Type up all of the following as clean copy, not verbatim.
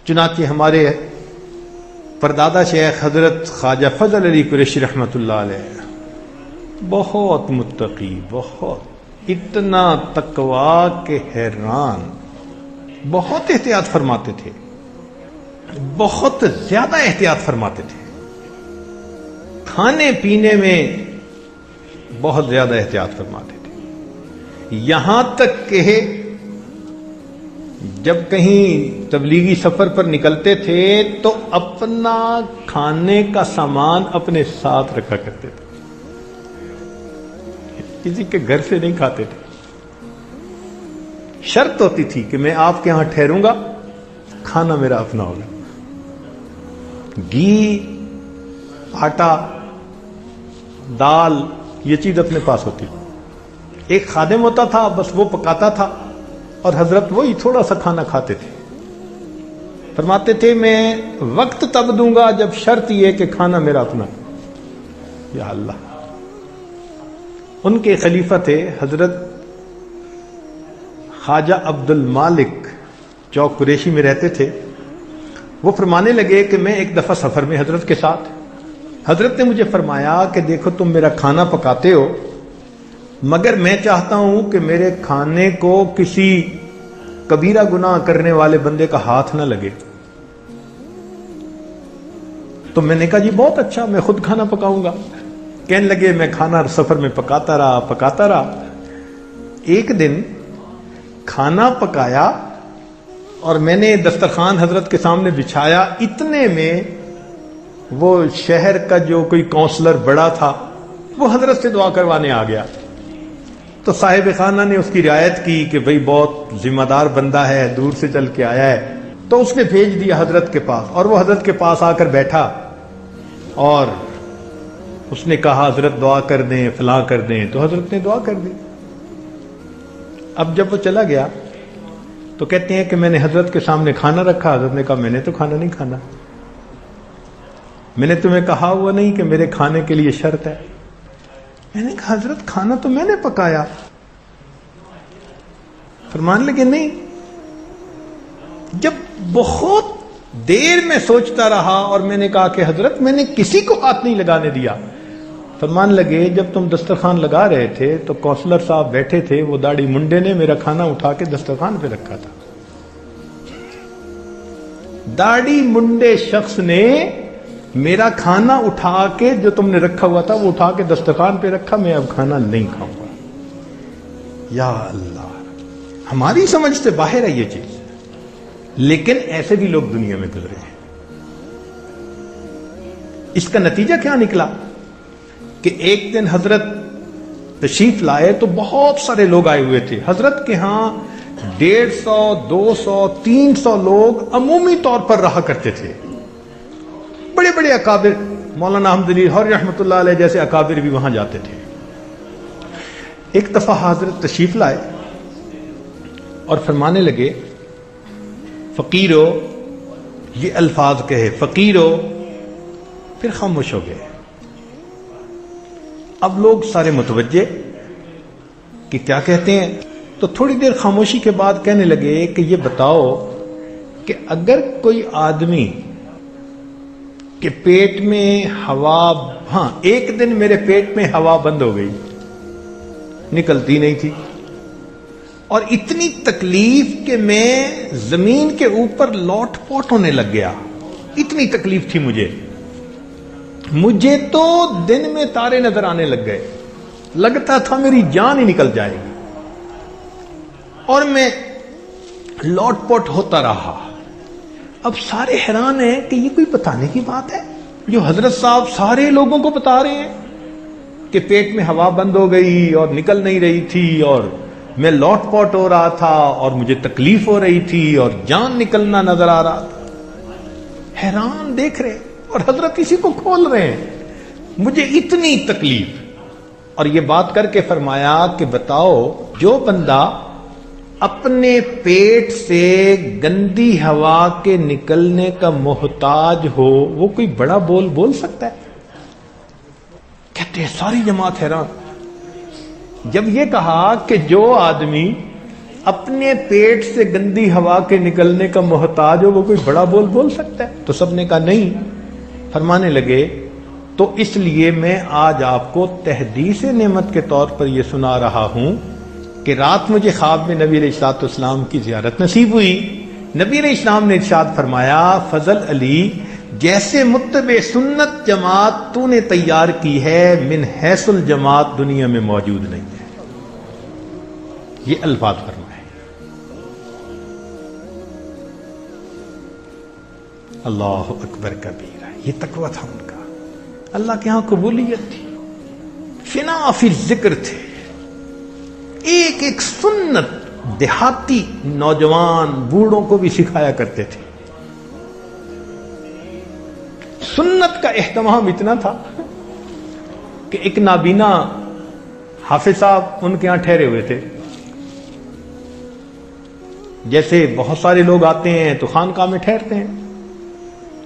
چنانچہ ہمارے پردادا شیخ حضرت خواجہ فضل علی قریشی رحمۃ اللہ علیہ بہت متقی، بہت اتنا تقویٰ کہ حیران، بہت احتیاط فرماتے تھے، بہت زیادہ احتیاط فرماتے تھے، کھانے پینے میں بہت زیادہ احتیاط فرماتے تھے، یہاں تک کہ جب کہیں تبلیغی سفر پر نکلتے تھے تو اپنا کھانے کا سامان اپنے ساتھ رکھا کرتے تھے، کسی کے گھر سے نہیں کھاتے تھے۔ شرط ہوتی تھی کہ میں آپ کے ہاں ٹھہروں گا، کھانا میرا اپنا ہوگا، گھی، آٹا، دال، یہ چیز اپنے پاس ہوتی تھی۔ ایک خادم ہوتا تھا، بس وہ پکاتا تھا اور حضرت وہی تھوڑا سا کھانا کھاتے تھے۔ فرماتے تھے میں وقت تب دوں گا جب شرط یہ کہ کھانا میرا اپنا۔ یا اللہ! ان کے خلیفہ تھے حضرت خواجہ عبد المالک، چوک قریشی میں رہتے تھے۔ وہ فرمانے لگے کہ میں ایک دفعہ سفر میں حضرت کے ساتھ، حضرت نے مجھے فرمایا کہ دیکھو تم میرا کھانا پکاتے ہو، مگر میں چاہتا ہوں کہ میرے کھانے کو کسی کبیرہ گناہ کرنے والے بندے کا ہاتھ نہ لگے۔ تو میں نے کہا جی بہت اچھا، میں خود کھانا پکاؤں گا۔ کہنے لگے میں کھانا سفر میں پکاتا رہا۔ ایک دن کھانا پکایا اور میں نے دسترخوان حضرت کے سامنے بچھایا، اتنے میں وہ شہر کا جو کوئی کونسلر بڑا تھا وہ حضرت سے دعا کروانے آ گیا۔ تو صاحب خانہ نے اس کی رعایت کی کہ بھئی بہت ذمہ دار بندہ ہے، دور سے چل کے آیا ہے، تو اس نے بھیج دیا حضرت کے پاس، اور وہ حضرت کے پاس آ کر بیٹھا اور اس نے کہا حضرت دعا کر دیں، فلاں کر دیں، تو حضرت نے دعا کر دی۔ اب جب وہ چلا گیا تو کہتے ہیں کہ میں نے حضرت کے سامنے کھانا رکھا، حضرت نے کہا میں نے تو کھانا نہیں کھانا، میں نے تمہیں کہا ہوا نہیں کہ میرے کھانے کے لیے شرط ہے؟ میں نے کہا حضرت کھانا تو میں نے پکایا۔ فرمان لگے نہیں۔ جب بہت دیر میں سوچتا رہا اور میں نے کہا کہ حضرت میں نے کسی کو ہاتھ نہیں لگانے دیا۔ فرمان لگے جب تم دسترخوان لگا رہے تھے تو کونسلر صاحب بیٹھے تھے، وہ داڑھی منڈے نے میرا کھانا اٹھا کے دسترخوان پہ رکھا تھا۔ داڑھی منڈے شخص نے میرا کھانا اٹھا کے جو تم نے رکھا ہوا تھا وہ اٹھا کے دسترخوان پہ رکھا، میں اب کھانا نہیں کھاؤں گا۔ یا اللہ! ہماری سمجھ سے باہر ہے یہ چیز، لیکن ایسے بھی لوگ دنیا میں گزرے ہیں۔ اس کا نتیجہ کیا نکلا کہ ایک دن حضرت تشریف لائے تو بہت سارے لوگ آئے ہوئے تھے حضرت کے ہاں، 150، 200، 300 لوگ عمومی طور پر رہا کرتے تھے۔ بڑے بڑے اکابر، مولانا احمد علی لاہوری رحمۃ اللہ علیہ جیسے اکابر بھی وہاں جاتے تھے۔ ایک دفعہ حضرت تشریف لائے اور فرمانے لگے فقیرو، یہ الفاظ کہے فقیرو، پھر خاموش ہو گئے۔ اب لوگ سارے متوجہ کہ کیا کہتے ہیں، تو تھوڑی دیر خاموشی کے بعد کہنے لگے کہ یہ بتاؤ کہ اگر کوئی آدمی کہ پیٹ میں ہوا، ہاں ایک دن میرے پیٹ میں ہوا بند ہو گئی، نکلتی نہیں تھی، اور اتنی تکلیف کہ میں زمین کے اوپر لوٹ پوٹ ہونے لگ گیا، اتنی تکلیف تھی مجھے تو دن میں تارے نظر آنے لگ گئے، لگتا تھا میری جان ہی نکل جائے گی، اور میں لوٹ پوٹ ہوتا رہا۔ اب سارے حیران ہیں کہ یہ کوئی بتانے کی بات ہے جو حضرت صاحب سارے لوگوں کو بتا رہے ہیں کہ پیٹ میں ہوا بند ہو گئی اور نکل نہیں رہی تھی، اور میں لوٹ پوٹ ہو رہا تھا، اور مجھے تکلیف ہو رہی تھی، اور جان نکلنا نظر آ رہا تھا۔ حیران دیکھ رہے، اور حضرت کسی کو کھول رہے ہیں، مجھے اتنی تکلیف۔ اور یہ بات کر کے فرمایا کہ بتاؤ، جو بندہ اپنے پیٹ سے گندی ہوا کے نکلنے کا محتاج ہو، وہ کوئی بڑا بول سکتا ہے؟ کہتے ہیں ساری جماعت حیران۔ جب یہ کہا کہ جو آدمی اپنے پیٹ سے گندی ہوا کے نکلنے کا محتاج ہو وہ کوئی بڑا بول سکتا ہے؟ تو سب نے کہا نہیں. فرمانے لگے تو اس لیے میں آج آپ کو تحدیث نعمت کے طور پر یہ سنا رہا ہوں کہ رات مجھے خواب میں نبی علیہ الصلوۃ والسلام کی زیارت نصیب ہوئی. نبی علیہ السلام نے ارشاد فرمایا فضل علی جیسے متبع سنت جماعت تو نے تیار کی ہے من حیث الجماعت دنیا میں موجود نہیں ہے. یہ الفاظ فرمائے. اللہ اکبر کبیرہ. یہ تقویٰ تھا ان کا. اللہ کے ہاں قبولیت تھی. فنا فی ذکر تھے. ایک ایک سنت دیہاتی نوجوان بوڑھوں کو بھی سکھایا کرتے تھے. سنت کا اہتمام اتنا تھا کہ ایک نابینا حافظ صاحب ان کے ہاں ٹھہرے ہوئے تھے. جیسے بہت سارے لوگ آتے ہیں تو خانقاہ میں ٹھہرتے ہیں,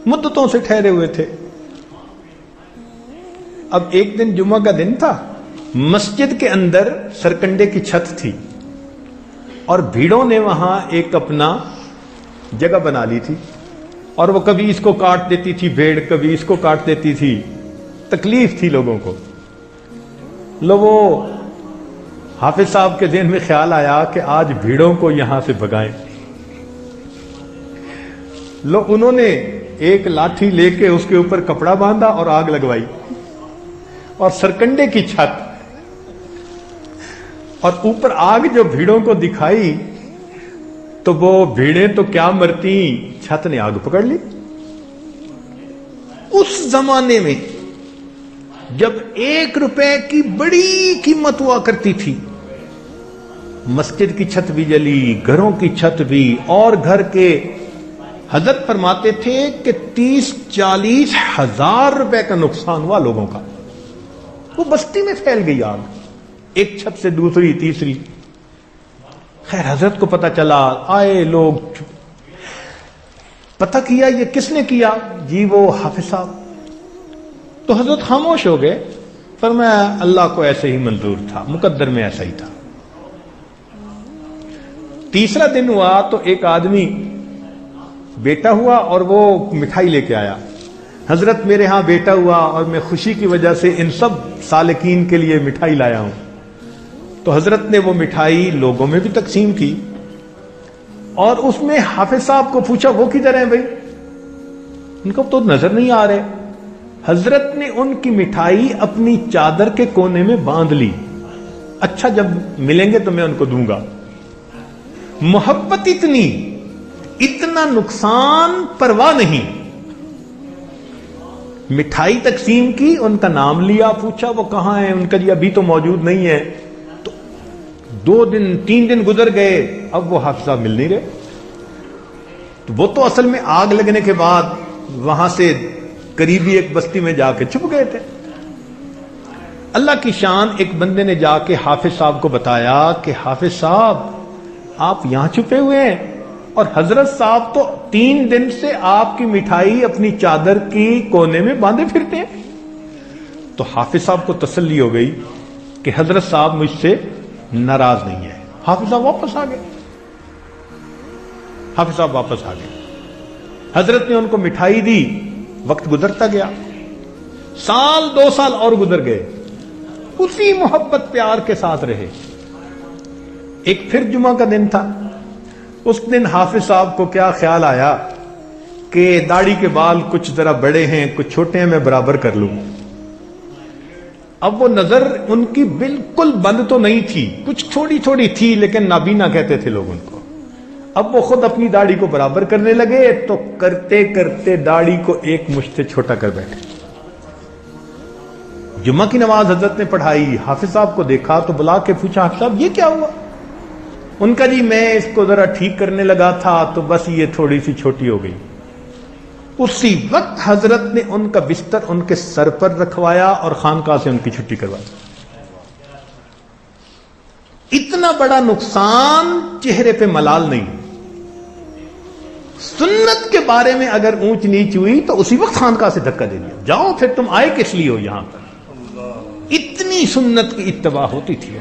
مدتوں سے ٹھہرے ہوئے تھے. اب ایک دن جمعہ کا دن تھا, مسجد کے اندر سرکنڈے کی چھت تھی اور بھیڑوں نے وہاں ایک اپنا جگہ بنا لی تھی اور وہ کبھی اس کو کاٹ دیتی تھی بھیڑ, کبھی اس کو کاٹ دیتی تھی. تکلیف تھی لوگوں کو. لوگوں حافظ صاحب کے ذہن میں خیال آیا کہ آج بھیڑوں کو یہاں سے بھگائیں. انہوں نے ایک لاٹھی لے کے اس کے اوپر کپڑا باندھا اور آگ لگوائی اور سرکنڈے کی چھت اور اوپر آگ جو بھیڑوں کو دکھائی تو وہ بھیڑیں تو کیا مرتی, چھت نے آگ پکڑ لی. اس زمانے میں جب 1 روپے کی بڑی قیمت ہوا کرتی تھی, مسجد کی چھت بھی جلی, گھروں کی چھت بھی, اور گھر کے حضرت فرماتے تھے کہ 30-40 ہزار روپے کا نقصان ہوا لوگوں کا. وہ بستی میں پھیل گئی آگ, ایک چھت سے دوسری تیسری. خیر حضرت کو پتہ چلا, آئے لوگ, پتہ کیا یہ کس نے کیا؟ جی وہ حافظ صاحب. تو حضرت خاموش ہو گئے. فرمایا اللہ کو ایسے ہی منظور تھا, مقدر میں ایسا ہی تھا. تیسرا دن ہوا تو ایک آدمی بیٹا ہوا اور وہ مٹھائی لے کے آیا. حضرت میرے ہاں بیٹا ہوا اور میں خوشی کی وجہ سے ان سب سالکین کے لیے مٹھائی لایا ہوں. تو حضرت نے وہ مٹھائی لوگوں میں بھی تقسیم کی اور اس میں حافظ صاحب کو پوچھا وہ کدھر ہیں بھائی, ان کو تو نظر نہیں آ رہے. حضرت نے ان کی مٹھائی اپنی چادر کے کونے میں باندھ لی. اچھا جب ملیں گے تو میں ان کو دوں گا. محبت اتنی, اتنا نقصان پرواہ نہیں. مٹھائی تقسیم کی, ان کا نام لیا, پوچھا وہ کہاں ہیں, ان کا جی ابھی تو موجود نہیں ہے. تو 2 دن 3 دن گزر گئے, اب وہ حافظ صاحب مل نہیں رہے. تو وہ تو اصل میں آگ لگنے کے بعد وہاں سے قریبی ایک بستی میں جا کے چھپ گئے تھے. اللہ کی شان, ایک بندے نے جا کے حافظ صاحب کو بتایا کہ حافظ صاحب آپ یہاں چھپے ہوئے ہیں اور حضرت صاحب تو 3 دن سے آپ کی مٹھائی اپنی چادر کی کونے میں باندھے پھرتے ہیں. تو حافظ صاحب کو تسلی ہو گئی کہ حضرت صاحب مجھ سے ناراض نہیں ہے. حافظ صاحب واپس آ گئے. حافظ صاحب واپس آ گئے. حضرت نے ان کو مٹھائی دی. وقت گزرتا گیا, 1 سال 2 سال اور گزر گئے, اسی محبت پیار کے ساتھ رہے. ایک پھر جمعہ کا دن تھا. اس دن حافظ صاحب کو کیا خیال آیا کہ داڑھی کے بال کچھ ذرا بڑے ہیں, کچھ چھوٹے ہیں, میں برابر کر لوں. اب وہ نظر ان کی بالکل بند تو نہیں تھی, کچھ تھوڑی تھوڑی تھی, لیکن نابینا کہتے تھے لوگ ان کو. اب وہ خود اپنی داڑھی کو برابر کرنے لگے تو کرتے کرتے داڑھی کو ایک مشت سے چھوٹا کر بیٹھے. جمعہ کی نماز حضرت نے پڑھائی. حافظ صاحب کو دیکھا تو بلا کے پوچھا حافظ صاحب یہ کیا ہوا؟ ان کا جی میں اس کو ذرا ٹھیک کرنے لگا تھا تو بس یہ تھوڑی سی چھوٹی ہو گئی. اسی وقت حضرت نے ان کا بستر ان کے سر پر رکھوایا اور خانقاہ سے ان کی چھٹی کروائی. اتنا بڑا نقصان چہرے پہ ملال نہیں. سنت کے بارے میں اگر اونچ نیچ ہوئی تو اسی وقت خانقاہ سے دھکا دے دیا, جاؤ پھر تم آئے کس لیے ہو یہاں پر. اتنی سنت کی اتباع ہوتی تھی.